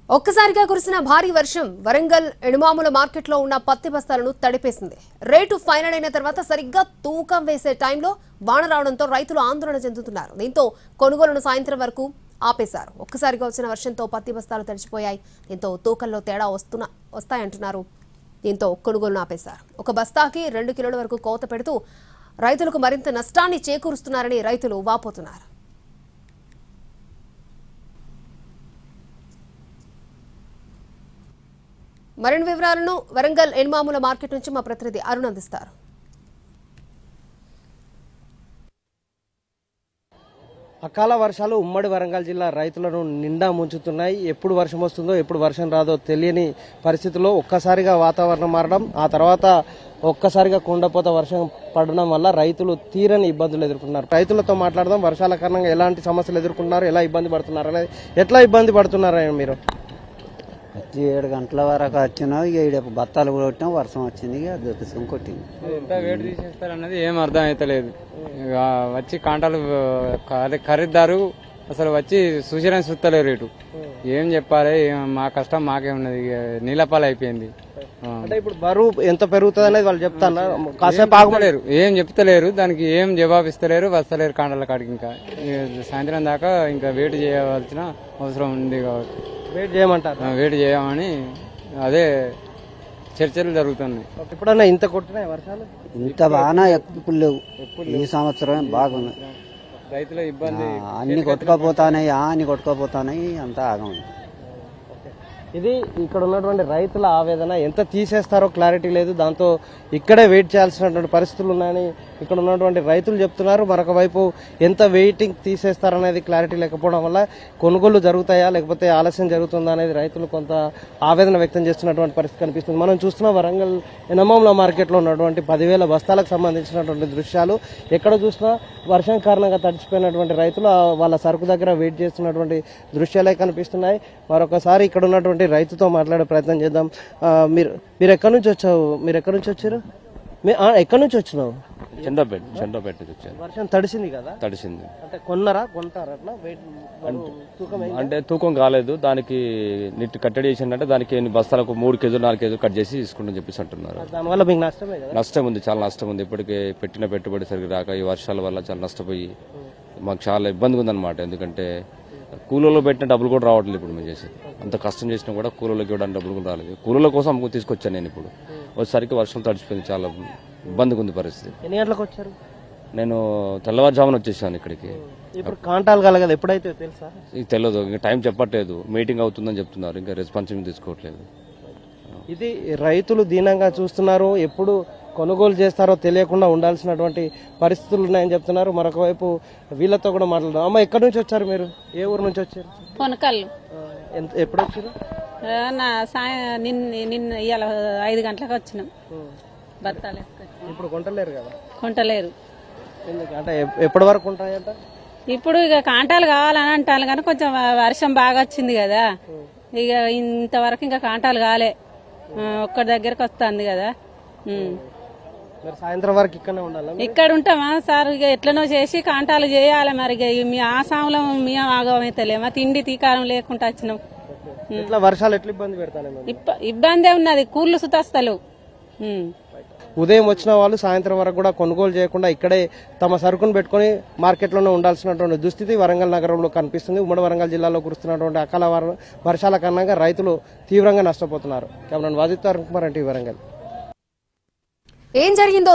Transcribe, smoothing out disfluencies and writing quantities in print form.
ఒక్కసారిగా కురిసిన భారీ వర్షం వరంగల్ ఎడుమాముల మార్కెట్లో ఉన్న పత్తి బస్తాలను తడిపేసింది. రేటు ఫైనల్ అయిన తర్వాత సరిగ్గా తూకం వేసే టైంలో వాన రావడంతో రైతులు ఆందోళన చెందుతున్నారు. దీంతో కొనుగోలును సాయంత్రం వరకు ఆపేశారు. ఒక్కసారిగా వచ్చిన వర్షంతో పత్తి బస్తాలు తడిచిపోయాయి. దీంతో తూకంలో తేడా వస్తాయంటున్నారు. దీంతో కొనుగోలును ఆపేశారు. ఒక బస్తాకి 2 కిలోల వరకు కోత పెడుతూ రైతులకు మరింత నష్టాన్ని చేకూరుస్తున్నారని రైతులు వాపోతున్నారు. మరిన్ని వివరాలను వరంగల్ ఎన్మాముల మార్కెట్ నుంచి మా ప్రతినిధి అరుణ్ అందిస్తారు. అకాల వర్షాలు ఉమ్మడి వరంగల్ జిల్లా రైతులను నిండా ముంచుతున్నాయి. ఎప్పుడు వర్షం వస్తుందో ఎప్పుడు వర్షం రాదో తెలియని పరిస్థితుల్లో ఒక్కసారిగా వాతావరణం మారడం, ఆ తర్వాత ఒక్కసారిగా కుండపోత వర్షం పడడం వల్ల రైతులు తీరని ఇబ్బందులు ఎదుర్కొన్నారు. రైతులతో మాట్లాడదాం. వర్షాల కారణంగా ఎలాంటి సమస్యలు ఎదుర్కొన్నారు, ఎలా ఇబ్బంది పడుతున్నారు అనేది, ఎట్లా ఇబ్బంది పడుతున్నారని మీరు 7 గంటల వరకు వచ్చినా ఇక బత్తాలు కూడా కొట్టినా వర్షం వచ్చింది, ఇక దొరికింది కొట్టింది. ఎంత వేడి తీసేస్తారన్నది ఏం అర్థం అవుతలేదు. ఇక వచ్చి కాంటాలు ఖరీదారు అసలు వచ్చి సూచన చూస్తలేరు. ఇటు ఏం చెప్పాలి, మా కష్టం మాకే ఉన్నది. నీలపాలు అయిపోయింది. అంటే ఇప్పుడు బరువు ఎంత పెరుగుతుంది అనేది వాళ్ళు చెప్తాను, కాసేపు ఆగలేరు, ఏం చెప్తలేరు. దానికి ఏం జవాబిస్తలేరు, వస్తలేరు కాంటాల కాడికి. ఇంకా సాయంత్రం దాకా ఇంకా వెయిట్ చేయవలసిన అవసరం ఉంది కాబట్టి వెయిట్ చేయమంటారు. వెయిట్ చేయమని అదే చర్చలు జరుగుతున్నాయి. ఎప్పుడన్నా ఇంత కొట్టినాయి వర్షాలు? ఇంత బాగా ఎప్పుడు లేవు. ఈ సంవత్సరం బాగున్నాయి. రైతుల ఇబ్బంది అన్ని కొట్టుకోపోతానాయి అంతా ఆగం. ఇది ఇక్కడ ఉన్నటువంటి రైతుల ఆవేదన. ఎంత తీసేస్తారో క్లారిటీ లేదు. దాంతో ఇక్కడే వెయిట్ చేయాల్సినటువంటి పరిస్థితులు ఉన్నాయని ఇక్కడ ఉన్నటువంటి రైతులు చెప్తున్నారు. మరొక వైపు ఎంత వెయిటింగ్ తీసేస్తారనేది క్లారిటీ లేకపోవడం వల్ల కొనుగోలు జరుగుతాయా లేకపోతే ఆలస్యం జరుగుతుందా అనేది రైతులు కొంత ఆవేదన వ్యక్తం చేస్తున్నటువంటి పరిస్థితి కనిపిస్తుంది. మనం చూస్తున్న వరంగల్ ఎనమాముల మార్కెట్లో ఉన్నటువంటి 10,000 బస్తాలకు సంబంధించినటువంటి దృశ్యాలు. ఎక్కడ చూసినా వర్షం కారణంగా తడిచిపోయినటువంటి రైతులు వాళ్ళ సరుకు దగ్గర వెయిట్ చేస్తున్నటువంటి దృశ్యాలే కనిపిస్తున్నాయి. మరొకసారి ఇక్కడ ఉన్నటువంటి రైతుతో మాట్లాడే ప్రయత్నం చేద్దాం. మీరు ఎక్కడి నుంచి వచ్చావు? మీరు ఎక్కడి నుంచి వచ్చారు? ఎక్కడి నుంచి వచ్చినావు? చంద్రపేట నుంచి వచ్చాను. వర్షం తడిసింది కదా? తడిసింది అంటే కొంటారా అట్లా? అంటే తూకం కాలేదు. దానికి నిట్టు కట్టడి చేసిందంటే దానికి ఎన్ని బస్తాలకు 3 కేజీలు 4 కేజీలు కట్ చేసి తీసుకుంటని చెప్పేసి అంటున్నారు. దానివల్ల మీకు నష్టమే కదా? నష్టం ఉంది, చాలా నష్టం ఉంది. ఇప్పటికే పెట్టిన పెట్టుబడి సరిగ్గా రాక ఈ వర్షాల వల్ల చాలా నష్టపోయి మాకు చాలా ఇబ్బందిగా ఉందన్నమాట. ఎందుకంటే కూలీలో పెట్టిన డబ్బులు కూడా రావట్లేదు. ఇప్పుడు మేము చేసేది అంత కష్టం చేసినా కూడా కూలీలకు ఇవ్వడానికి డబ్బులు కూడా రాలేదు. కూలీల కోసం అమ్ముకు తీసుకొచ్చాను నేను. ఇప్పుడు వచ్చేసరికి వర్షం తడిచిపోయింది, చాలా ఇబ్బందిగా ఉంది పరిస్థితి. ఎన్ని గంటలకు వచ్చారు? నేను తెల్లవారుజామున వచ్చేసాను ఇక్కడికి. ఇప్పుడు కాంటాలు కలగదు, ఎప్పుడైతే తెలుసా? ఇది తెలియదు, ఇంకా టైం చెప్పట్లేదు. మీటింగ్ అవుతుందని చెప్తున్నారు, ఇంకా రెస్పాన్స్ తీసుకోవట్లేదు. ఇది రైతులు దీనంగా చూస్తున్నారు. ఎప్పుడు కొనుగోలు చేస్తారో తెలియకుండా ఉండాల్సినటువంటి పరిస్థితులు ఉన్నాయని చెప్తున్నారు. మరొక వైపు వీళ్ళతో కూడా మాట్లాడదాం. అమ్మ, ఎక్కడి నుంచి వచ్చారు మీరు? ఏ ఊరు నుంచి వచ్చారు? పొనకల్లు. ఎప్పుడు వచ్చారు? నిన్న ఇవాళ 5 గంటలకు వచ్చినాం. బత్తాలు ఇప్పుడు కొంటలేరు కదా? కొంటలేరు. అంటే ఎప్పటి వరకు ఉంటాయంట? ఇప్పుడు ఇక కాంటాలు కావాలని అంటాను, కానీ కొంచెం వర్షం బాగా వచ్చింది కదా, ఇక ఇంతవరకు ఇంకా కాంటాలు కాలే. ఒక్కడి దగ్గరకు వస్తుంది కదా. సాయంత్రం వరకు ఇక్కడనే ఉండాలి. ఇక్కడ ఉంటామా సార్? ఇక ఎట్లనో చేసి కాంటాలు చేయాలి. మరి మీ ఆసాంలో మేము ఆగమైతలేమా? తిండి తీకారం లేకుండా వచ్చినాం. ఇట్లా వర్షాలు ఎట్లా ఇబ్బంది పెడతానే? ఇబ్బందే ఉన్నది, కూర్లు సుతస్తలు. ఉదయం వచ్చిన వాళ్ళు సాయంత్రం వరకు కూడా కొనుగోలు చేయకుండా ఇక్కడే తమ సరుకును పెట్టుకుని మార్కెట్లోనే ఉండాల్సినటువంటి దుస్థితి వరంగల్ నగరంలో కనిపిస్తుంది. ఉమ్మడి వరంగల్ జిల్లాలో కురుస్తున్నటువంటి అకాల వర్షాల కారణంగా రైతులు తీవ్రంగా నష్టపోతున్నారు. Cameraman Wajid Kumar, NTV Warangal. ఏం జరిగిందో